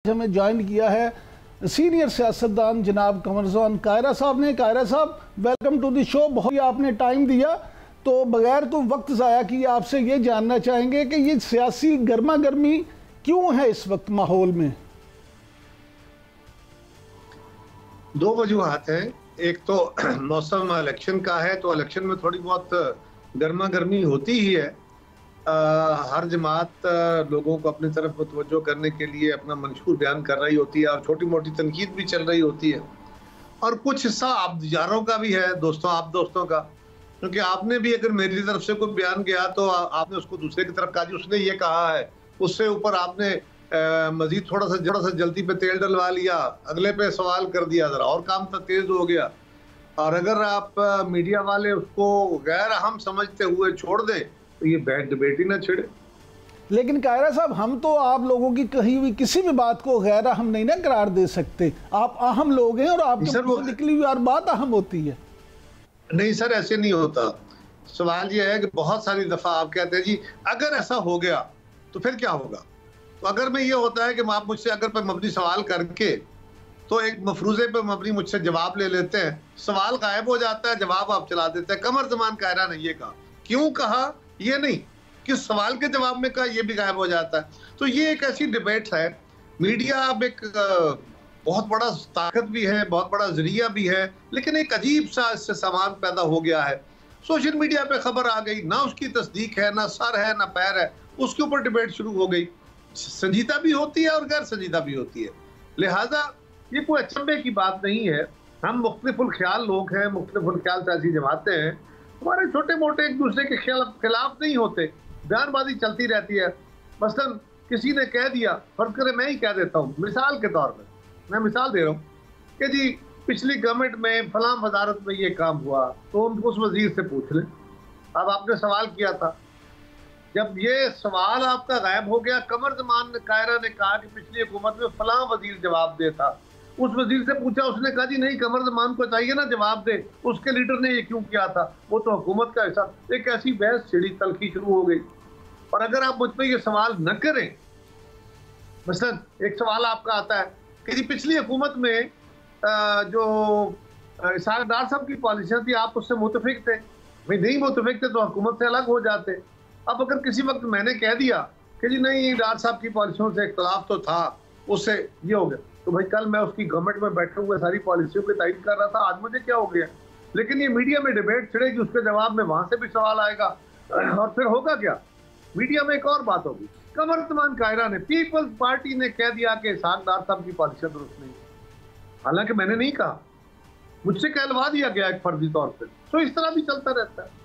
हमें ज्वाइन किया है सीनियर सियासतदान जनाब कमरजान कायरा साहब ने। कायरा साहब, वेलकम टू द शो। बहुत आपने टाइम दिया, तो बगैर तो वक्त ज़ाया किए आपसे ये जानना चाहेंगे कि ये सियासी गर्मा गर्मी क्यों है इस वक्त माहौल में? दो वजूहात हैं। एक तो मौसम इलेक्शन का है, तो इलेक्शन में थोड़ी बहुत गर्मा गर्मी होती ही है। हर जमात लोगों को अपनी तरफ मुतवज्जो करने के लिए अपना मंशूर बयान कर रही होती है और छोटी मोटी तनकीद भी चल रही होती है, और कुछ हिस्सा आप यारों का भी है, दोस्तों आप दोस्तों का, क्योंकि आपने भी अगर मेरी तरफ से कोई बयान किया तो आपने उसको दूसरे की तरफ कहा जी उसने ये कहा है, उससे ऊपर आपने मजीद थोड़ा सा जल्दी पे तेल डलवा लिया, अगले पे सवाल कर दिया, जरा और काम तो तेज हो गया। और अगर आप मीडिया वाले उसको गैर अहम समझते हुए छोड़ दें तो ये बैड डिबेट ही ना छिड़े। लेकिन कायरा साहब, हम तो आप लोगों की कही हुई किसी भी बात को गैर अहम नहीं ना करार दे सकते। आप अहम लोग हैं और आपके मुंह से निकली हुई हर बात अहम होती है। नहीं सर, ऐसे नहीं होता। सवाल ये है कि बहुत सारी दफा आप कहते हैं जी अगर ऐसा हो गया तो फिर क्या होगा। तो अगर में ये होता है कि आप मुझसे अगर पर मबनी सवाल करके तो एक मफरूजे पे मबनी मुझसे जवाब ले लेते हैं, सवाल गायब हो जाता है, जवाब आप चला देते हैं। कमरजमान कायरा ने ये कहा, क्यों कहा ये नहीं, किस सवाल के जवाब में कहा ये भी गायब हो जाता है। तो ये एक ऐसी डिबेट है। मीडिया अब एक बहुत बड़ा ताकत भी है, बहुत बड़ा जरिया भी है, लेकिन एक अजीब सा इससे सामान पैदा हो गया है। सोशल मीडिया पे खबर आ गई, ना उसकी तस्दीक है, ना सर है, ना पैर है, उसके ऊपर डिबेट शुरू हो गई। संजीदा भी होती है और गैर संजीदा भी होती है। लिहाजा ये कोई अचंभे की बात नहीं है। हम मुख्तलिफुल ख्याल लोग हैं, मुख्तलिफुल ख्याल सियासी जमातें हैं, हमारे छोटे मोटे एक दूसरे के खिलाफ नहीं होते, बयानबाजी चलती रहती है। मसलन किसी ने कह दिया, फर्ज करें मैं ही कह देता हूँ, मिसाल के तौर पर मैं मिसाल दे रहा हूँ कि जी पिछली गवर्नमेंट में फलां वजारत में ये काम हुआ, तो उस वजीर से पूछ लें। अब आपने सवाल किया था, जब ये सवाल आपका गायब हो गया, कमरजमान कायरा ने कहा कि पिछली हुकूमत में फलां वजीर जवाब दे था, उस वजीर से पूछा, उसने कहा जी नहीं कमरजमान को चाहिए ना जवाब दे, उसके लीडर ने ये क्यों किया था, वो तो हुकूमत का हिस्सा। एक ऐसी बहस छिड़ी, तलखी शुरू हो गई। और अगर आप मुझ पर ये सवाल न करें, मसलन एक सवाल आपका आता है कि जी पिछली हुकूमत में जो इसहाक डार साहब की पॉलिसियां थी आप उससे मुतफिक थे, भाई नहीं मुतफिक थे तो हुकूमत से अलग हो जाते। अब अगर किसी वक्त मैंने कह दिया कि जी नहीं डार साहब की पॉलिसियों से इख्तलाफ तो था, उससे ये हो गया, तो भाई कल मैं उसकी गवर्नमेंट में बैठे हुए सारी पॉलिसियों की तारीफ कर रहा था, आज मुझे क्या हो गया। लेकिन ये मीडिया में डिबेट छिड़ेगी, उसके जवाब में वहां से भी सवाल आएगा, और फिर होगा क्या, मीडिया में एक और बात होगी। कमरजमान कायरा ने, पीपल्स पार्टी ने कह दिया कि इसहाक डार साहब की पॉलिसियां दुरुस्त नहीं, हालांकि मैंने नहीं कहा, मुझसे कहलवा दिया गया एक फर्जी तौर पर। तो इस तरह भी चलता रहता है।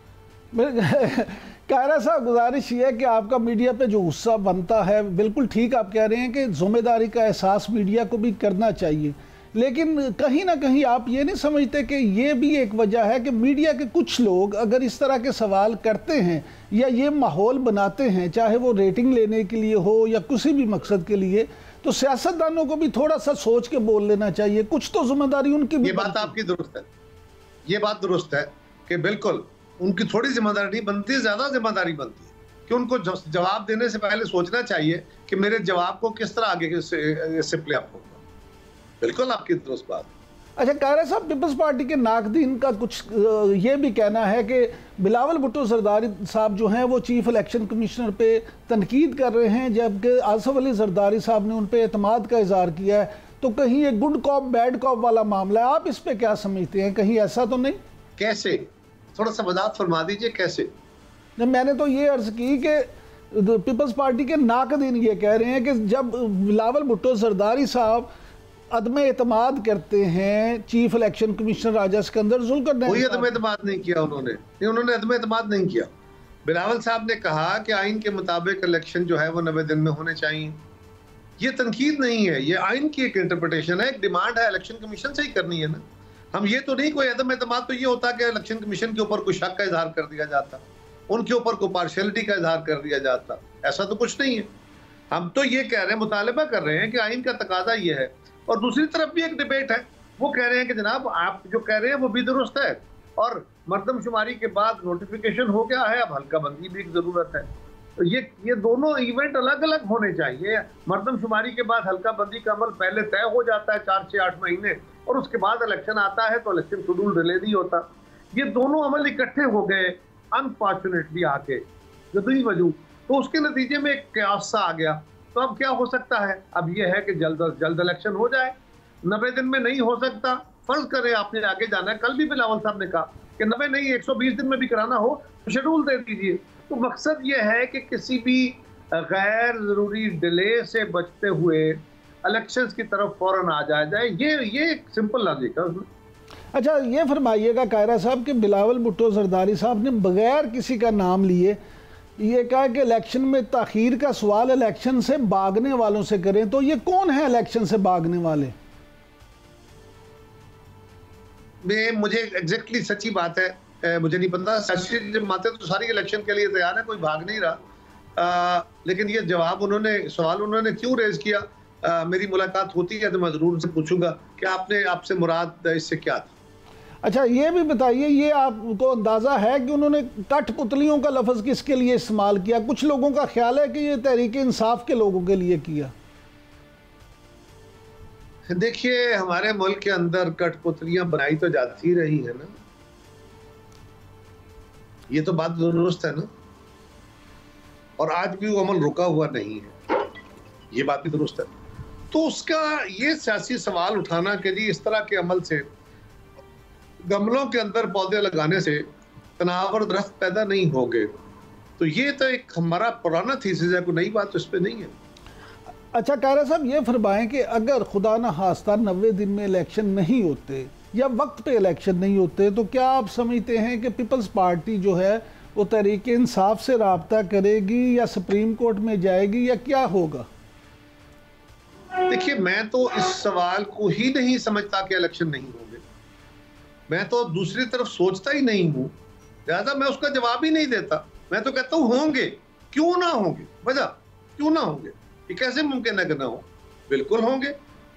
कायरा साहब, गुजारिश ये है कि आपका मीडिया पे जो गुस्सा बनता है, बिल्कुल ठीक आप कह रहे हैं कि जिम्मेदारी का एहसास मीडिया को भी करना चाहिए, लेकिन कहीं ना कहीं आप ये नहीं समझते कि ये भी एक वजह है कि मीडिया के कुछ लोग अगर इस तरह के सवाल करते हैं या ये माहौल बनाते हैं, चाहे वो रेटिंग लेने के लिए हो या किसी भी मकसद के लिए, तो सियासतदानों को भी थोड़ा सा सोच के बोल लेना चाहिए, कुछ तो जिम्मेदारी उनकी भी। ये बात आपकी दुरुस्त है, ये बात दुरुस्त है कि बिल्कुल उनकी थोड़ी जिम्मेदारी नहीं बनती, ज्यादा जिम्मेदारी बनती है कि उनको जवाब देने से पहले सोचना चाहिए कि मेरे जवाब को किस तरह आगे से प्ले अप होगा। बिल्कुल आपकी दुरुस्त बात। अच्छा कायरा साहब, पीपल्स पार्टी के नाकदीन का कुछ ये भी कहना है कि बिलावल भुट्टो जरदारी साहब जो हैं वो चीफ इलेक्शन कमिश्नर पे तनकीद कर रहे हैं, जबकि आसिफ अली जरदारी साहब ने उन पे एतमाद का इजहार किया है। तो कहीं ये गुड कॉप बैड कॉप वाला मामला है, आप इस पे क्या समझते हैं, कहीं ऐसा तो नहीं? कैसे, थोड़ा सा वजाहत फरमा दीजिए कैसे। मैंने तो ये अर्ज की कि पीपल्स पार्टी के नाकदीन ये कह रहे हैं कि जब बिलावल भुट्टो जरदारी साहब अदम एतमाद करते हैं चीफ इलेक्शन कमिश्नर राजा सिकंदर जुल्फिकार, कोई अदम एतमाद नहीं किया उन्होंने अदम एतमाद नहीं किया। बिलावल साहब ने कहा कि आइन के मुताबिक इलेक्शन जो है वो 90 दिन में होने चाहिए। ये तनकीद नहीं है, ये आइन की एक इंटरप्रिटेशन है, एक डिमांड है, इलेक्शन कमीशन से ही करनी है ना। हम ये तो नहीं, कोई अदम एतमाद तो ये होता कि इलेक्शन कमीशन के ऊपर कोई शक का इजहार कर दिया जाता, उनके ऊपर कोई पार्शियलिटी का इजहार कर दिया जाता, ऐसा तो कुछ नहीं है। हम तो ये कह रहे हैं, मुतालबा कर रहे हैं कि आइन का तकाजा ये है। और दूसरी तरफ भी एक डिबेट है, वो कह रहे हैं कि जनाब आप जो कह रहे हैं वो भी दुरुस्त है, और मरदमशुमारी के बाद नोटिफिकेशन हो गया है, अब हल्का बंदी भी एक जरूरत है। ये दोनों इवेंट अलग अलग होने चाहिए। मर्दमशुमारी के बाद हल्का बंदी का अमल पहले तय हो जाता है 4 से 8 महीने, और उसके बाद इलेक्शन आता है तो इलेक्शन शेड्यूल डिले नहीं होता। ये दोनों अमल इकट्ठे हो गए अनफॉर्चुनेटली आके जदुई वजूद, तो उसके नतीजे में एक क्यास सा आ गया। तो अब क्या हो सकता है? अब ये है कि जल्द इलेक्शन हो जाए। 90 दिन में नहीं हो सकता, फर्ज करें आपने आगे जाना है, कल भी बिलावल साहब ने कहा कि 90 नहीं 120 दिन में भी कराना हो तो शेड्यूल दे दीजिए। तो मकसद ये है कि किसी भी गैर जरूरी डिले से बचते हुए इलेक्शंस की तरफ फौरन आ जाए। ये एक सिंपल लॉजिक है उसमें। अच्छा, ये फरमाइएगा कायरा साहब कि बिलावल भुट्टो जरदारी साहब ने बगैर किसी का नाम लिए ये कहा कि इलेक्शन में ताखीर का सवाल इलेक्शन से भागने वालों से करें। तो ये कौन है इलेक्शन से भागने वाले? मुझे एग्जैक्टली सच्ची बात है, मुझे नहीं पता। जमातें तो सारी इलेक्शन के लिए तैयार है, कोई भाग नहीं रहा। लेकिन ये सवाल उन्होंने क्यों रेज किया? मेरी मुलाकात होती है तो मैं जरूर उनसे पूछूंगा कि आपसे मुराद इससे क्या था। अच्छा, ये भी बताइए, ये आपको अंदाजा है कि उन्होंने कठपुतलियों का लफ्ज किसके लिए इस्तेमाल किया? कुछ लोगों का ख्याल है कि ये तहरीक इंसाफ के लोगों के लिए किया। देखिए, हमारे मुल्क के अंदर कठपुतलियां बनाई तो जाती ही रही है ना, ये तो बात दुरुस्त है ना, और आज भी वो अमल रुका हुआ नहीं है, ये बात भी दुरुस्त है। तो उसका ये सियासी सवाल उठाना कि जी इस तरह के अमल से, गमलों के अंदर पौधे लगाने से तनाव और दरख्त पैदा नहीं होंगे, तो ये तो एक हमारा पुराना थीसिस है, कोई नई बात तो इस पे नहीं है। अच्छा कायरा साहब, ये फरमाएं कि अगर खुदा न खास्ता 90 दिन में इलेक्शन नहीं होते या वक्त पे इलेक्शन नहीं होते, तो क्या आप समझते हैं कि पीपल्स पार्टी जो है वो तहरीक इंसाफ से राब्ता करेगी या सुप्रीम कोर्ट में जाएगी या क्या होगा? देखिए, मैं तो इस सवाल को ही नहीं समझता कि इलेक्शन नहीं होंगे। मैं तो दूसरी तरफ सोचता ही नहीं हूँ, लिहाजा मैं उसका जवाब ही नहीं देता। मैं तो कहता हूँ होंगे, क्यों ना होंगे, वजह क्यों ना होंगे, ये कैसे मुमकिन है कि ना हो? बिल्कुल होंगे।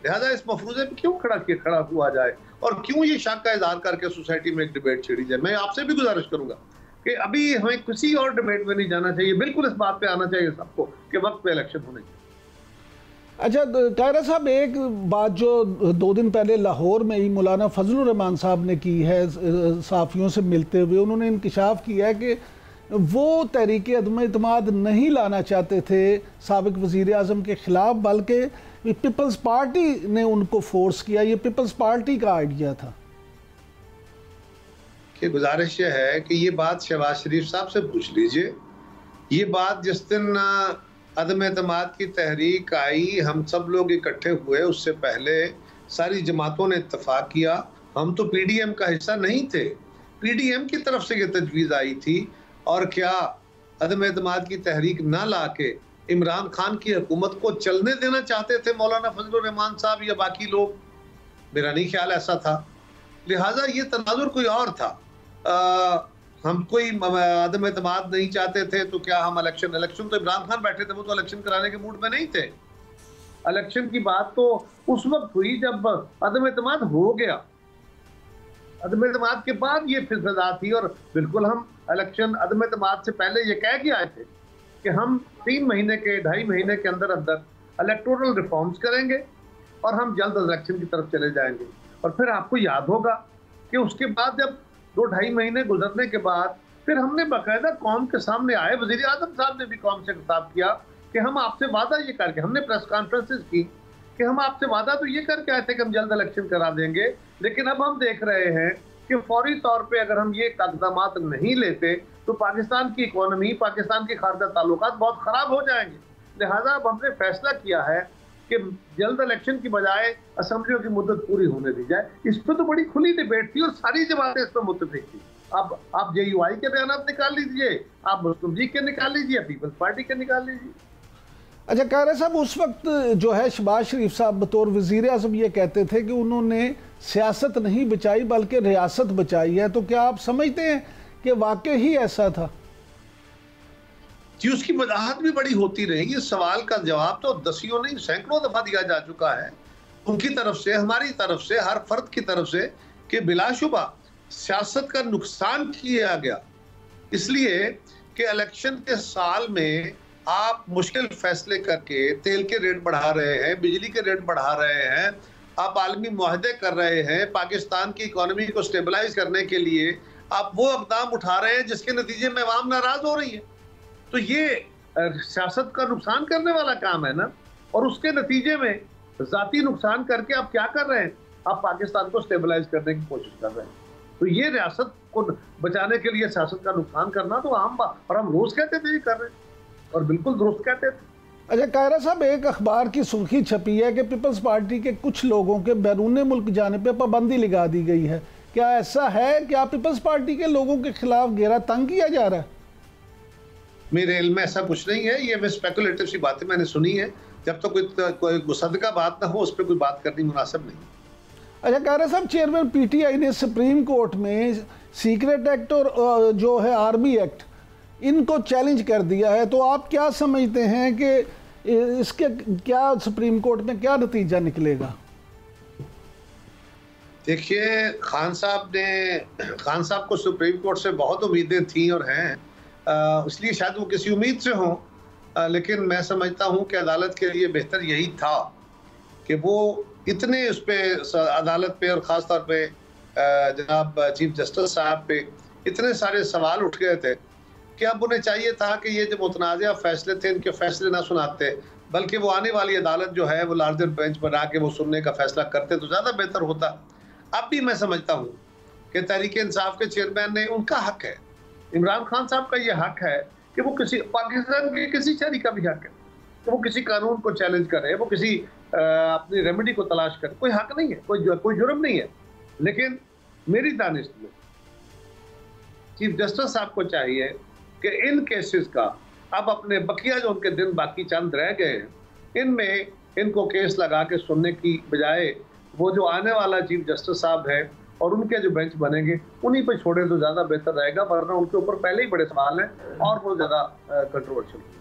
लिहाजा इस मफरूजे पे क्यों खड़ा हुआ जाए और क्यों ये शक का इजहार करके सोसाइटी में एक डिबेट छेड़ी जाए। मैं आपसे भी गुजारिश करूंगा कि अभी हमें किसी और डिबेट में नहीं जाना चाहिए, बिल्कुल इस बात पे आना चाहिए सबको कि वक्त पे इलेक्शन होने चाहिए। अच्छा कायरा साहब, एक बात जो 2 दिन पहले लाहौर में ही मौलाना फजलुर रहमान साहब ने की है, सहाफ़ियों से मिलते हुए उन्होंने इंकशाफ किया है कि वो तहरीक अदम इत्माद नहीं लाना चाहते थे साबिक वज़ीर आज़म के ख़िलाफ़, बल्कि पीपल्स पार्टी ने उनको फोर्स किया। ये पीपल्स पार्टी का आइडिया था। कि गुजारिश ये है कि ये बात शहबाज शरीफ साहब से पूछ लीजिए। ये बात जिस दिन अदम एतमाद की तहरीक आई, हम सब लोग इकट्ठे हुए, उससे पहले सारी जमातों ने इत्तफाक किया। हम तो पीडीएम का हिस्सा नहीं थे, पीडीएम की तरफ से ये तजवीज़ आई थी। और क्या अदम एतमाद की तहरीक ना ला के इमरान खान की हुकूमत को चलने देना चाहते थे मौलाना फजलुर रहमान साहब या बाकी लोग? मेरा नहीं ख्याल ऐसा था। लिहाजा ये तनाजुर कोई और था। हम कोई अदम एतमाद नहीं चाहते थे तो क्या हम इलेक्शन तो इमरान खान बैठे थे, वो तो इलेक्शन कराने के मूड में नहीं थे। इलेक्शन की बात तो उस वक्त हुई जब अदम एतमाद हो गया। अदम एतमाद के बाद ये फिसदा थी, और बिल्कुल हम इलेक्शन अदम एतमाद से पहले ये कह के आए थे कि हम 3 महीने के 2.5 महीने के अंदर अंदर इलेक्टोरल रिफॉर्म्स करेंगे और हम जल्द इलेक्शन की तरफ चले जाएंगे। और फिर आपको याद होगा कि उसके बाद जब 2-2.5 महीने गुजरने के बाद फिर हमने बाकायदा कौम के सामने आए, वज़ीर आज़म साहब ने भी कौम से खिताब किया कि हम आपसे वादा ये करके, हमने प्रेस कॉन्फ्रेंसेस की कि हम आपसे वादा तो ये करके आए थे कि हम जल्द इलेक्शन करा देंगे, लेकिन अब हम देख रहे हैं कि फौरी तौर पे अगर हम ये इक़दामात नहीं लेते तो पाकिस्तान की इकोनॉमी, पाकिस्तान के खारजा ताल्लुकात बहुत ख़राब हो जाएंगे। लिहाजा अब हमने फैसला किया है कि जल्द इलेक्शन की बजाय असम्बलियों की मुद्दत पूरी होने दी जाए। इस पर तो बड़ी खुली डिबेट थी और सारी जमातें इस पर मुत्तफिक थी। अब आप JUI के बयान निकाल लीजिए, आप मुस्लिम लीग के निकाल लीजिए, पीपल्स पार्टी के निकाल लीजिए। अच्छा कायरा साहब, उस वक्त जो है शहबाज शरीफ साहब बतौर वज़ीर आज़म ये कहते थे कि उन्होंने सियासत नहीं बचाई बल्कि रियासत बचाई है, तो क्या आप समझते हैं कि वाकई ही ऐसा था? जी, उसकी वजाहत भी बड़ी होती रही। इस सवाल का जवाब तो दसियों नहीं सैकड़ों दफा दिया जा चुका है उनकी तरफ से, हमारी तरफ से, हर फर्द की तरफ से, कि बिलाशुबा सियासत का नुकसान किया गया, इसलिए कि इलेक्शन के साल में आप मुश्किल फैसले करके तेल के रेट बढ़ा रहे हैं, बिजली के रेट बढ़ा रहे हैं, आप आलमी मुआहदे कर रहे हैं, पाकिस्तान की इकोनॉमी को स्टेबलाइज करने के लिए आप वो इक़दाम उठा रहे हैं जिसके नतीजे में अवाम नाराज हो रही है। तो ये सियासत का नुकसान करने वाला काम है ना, और उसके नतीजे में जाती नुकसान करके आप क्या कर रहे हैं, आप पाकिस्तान को स्टेबलाइज करने की कोशिश कर रहे हैं। तो ये रियासत को बचाने के लिए सियासत का नुकसान करना तो आम बात, और हम रोज कहते थे ये कर रहे हैं और बिल्कुल दुरुस्त कहते थे। अच्छा कायरा साहब, एक अखबार की सुर्खी छपी है कि पीपल्स पार्टी के कुछ लोगों के बैरून मुल्क जाने पर पाबंदी लगा दी गई है। क्या ऐसा है? क्या पीपल्स पार्टी के लोगों के खिलाफ घेरा तंग किया जा रहा है? मेरे इल्म में ऐसा कुछ नहीं है, ये मैं स्पेकुलेटिव सी बातें मैंने सुनी है। जब तक कोई मुसद्दका बात ना हो उस पर कोई बात करनी मुनासिब नहीं। अच्छा कायरा साहब, चेयरमैन पीटीआई ने सुप्रीम कोर्ट में सीक्रेट एक्ट और जो है आर्मी एक्ट, इनको चैलेंज कर दिया है। तो आप क्या समझते हैं कि इसके क्या सुप्रीम कोर्ट में क्या नतीजा निकलेगा? देखिए, खान साहब को सुप्रीम कोर्ट से बहुत उम्मीदें थी और हैं, इसलिए शायद वो किसी उम्मीद से हों, लेकिन मैं समझता हूं कि अदालत के लिए बेहतर यही था कि वो इतने उस पर अदालत पे और ख़ास तौर पे जनाब चीफ जस्टिस साहब पे इतने सारे सवाल उठ गए थे कि अब उन्हें चाहिए था कि ये जो मुतनाज़ा फैसले थे इनके फैसले ना सुनाते, बल्कि वो आने वाली अदालत जो है वो लार्जर बेंच बना के वो सुनने का फैसला करते तो ज़्यादा बेहतर होता। अब भी मैं समझता हूँ कि तहरीक इंसाफ के चेयरमैन ने, उनका हक है, इमरान खान साहब का ये हक है कि वो किसी पाकिस्तान के किसी शहरी का भी हक है तो वो किसी कानून को चैलेंज करे, वो किसी अपनी रेमेडी को तलाश करे। कोई हक नहीं है, कोई जुर्म नहीं है। लेकिन मेरी दानिश में चीफ जस्टिस साहब को चाहिए कि इन केसेस का अब अपने बकिया जो उनके दिन बाकी चंद रह गए हैं, इनमें इनको केस लगा के सुनने की बजाय वो जो आने वाला चीफ जस्टिस साहब है और उनके जो बेंच बनेंगे उन्हीं पे छोड़े तो ज़्यादा बेहतर रहेगा, वरना उनके ऊपर पहले ही बड़े सवाल हैं और वो ज़्यादा कंट्रोवर्शियल।